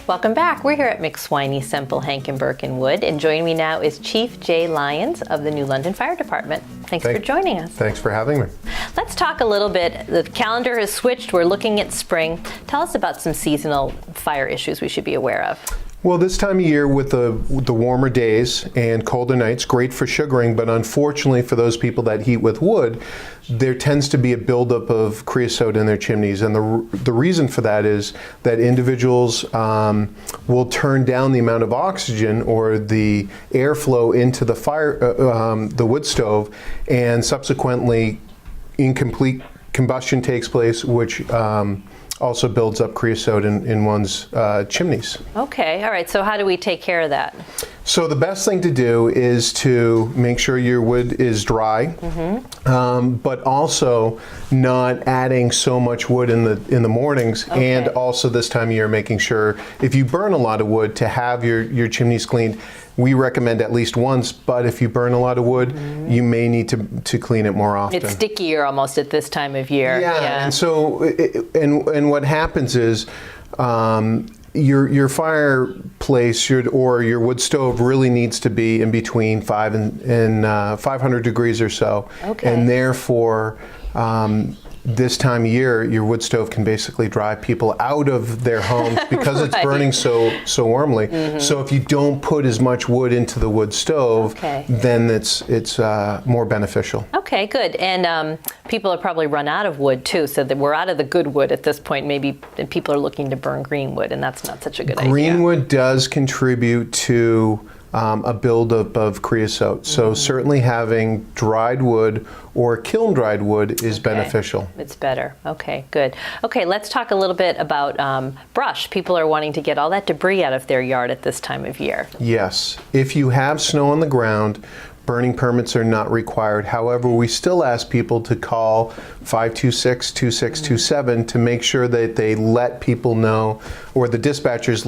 Welcome back. We're here at McSwiney, Semple, Hankin-Birke, and Wood, and joining me now is Chief Jay Lyons of the New London Fire Department. Thanks for joining us. Thanks for having me. Let's talk a little bit. The calendar has switched. We're looking at spring. Tell us about some seasonal fire issues we should be aware of. Well, this time of year with the warmer days and colder nights, great for sugaring, but unfortunately for those people that heat with wood, there tends to be a buildup of creosote in their chimneys. And the reason for that is that individuals will turn down the amount of oxygen or the airflow into the the wood stove, and subsequently incomplete combustion takes place, which also builds up creosote in one's chimneys. Okay, all right, so how do we take care of that? So the best thing to do is to make sure your wood is dry, but also not adding so much wood in the mornings, and also this time of year making sure if you burn a lot of wood to have your chimneys cleaned. We recommend at least once, but if you burn a lot of wood, you may need to clean it more often. It's stickier almost at this time of year. Yeah. And so, and what happens is, your fireplace or your wood stove really needs to be in between 500 and 500 degrees or so. Okay. And therefore, this time of year, your wood stove can basically drive people out of their homes because it's burning so warmly. So if you don't put as much wood into the wood stove, then it's more beneficial. Okay, good. And people have probably run out of wood too, so that we're out of the good wood at this point. Maybe people are looking to burn green wood, and that's not such a good idea. Green wood does contribute to a buildup of creosote. So certainly having dried wood or kiln dried wood is beneficial. It's better. Okay, good. Okay, let's talk a little bit about brush. People are wanting to get all that debris out of their yard at this time of year. Yes. If you have snow on the ground, burning permits are not required. However, we still ask people to call 526-2627 to make sure that they let people know, or the dispatchers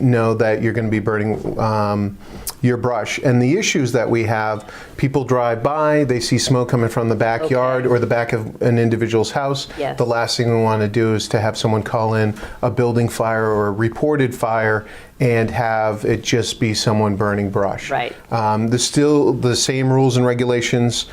know that you're going to be burning your brush. And the issues that we have, people drive by, they see smoke coming from the backyard or the back of an individual's house. Yes. The last thing we want to do is to have someone call in a building fire or a reported fire and have it just be someone burning brush. Right. There's still the same rules and regulations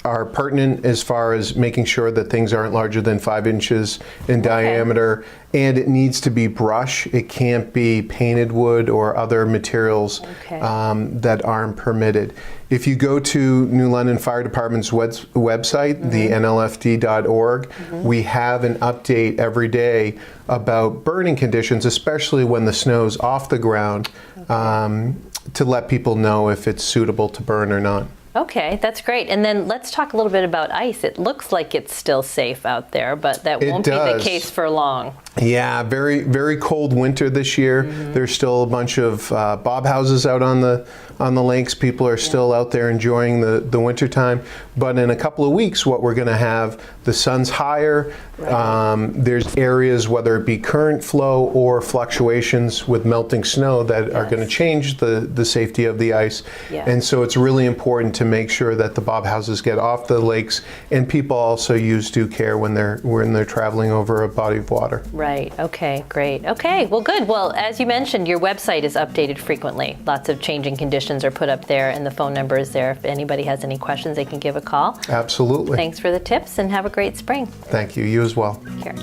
are pertinent as far as making sure that things aren't larger than 5 inches in diameter, and it needs to be brush. It can't be painted wood or other materials that aren't permitted. If you go to New London Fire Department's website, the nlfd.org, we have an update every day about burning conditions, especially when the snow's off the ground, to let people know if it's suitable to burn or not. Okay, that's great. And then let's talk a little bit about ice. It looks like it's still safe out there, but that won't be the case for long. Yeah, very, very cold winter this year. There's still a bunch of bob houses out on the lakes. People are still out there enjoying the winter time. But in a couple of weeks, what we're going to have, the sun's higher. There's areas, whether it be current flow or fluctuations with melting snow, that are going to change the safety of the ice. And so it's really important to make sure that the bob houses get off the lakes, and people also use due care when they're traveling over a body of water. Right. Okay, great. Okay, well, good. Well, as you mentioned, your website is updated frequently. Lots of changing conditions are put up there, and the phone number is there. If anybody has any questions, they can give a call. Absolutely. Thanks for the tips, and have a great spring. Thank you. You as well. Take care.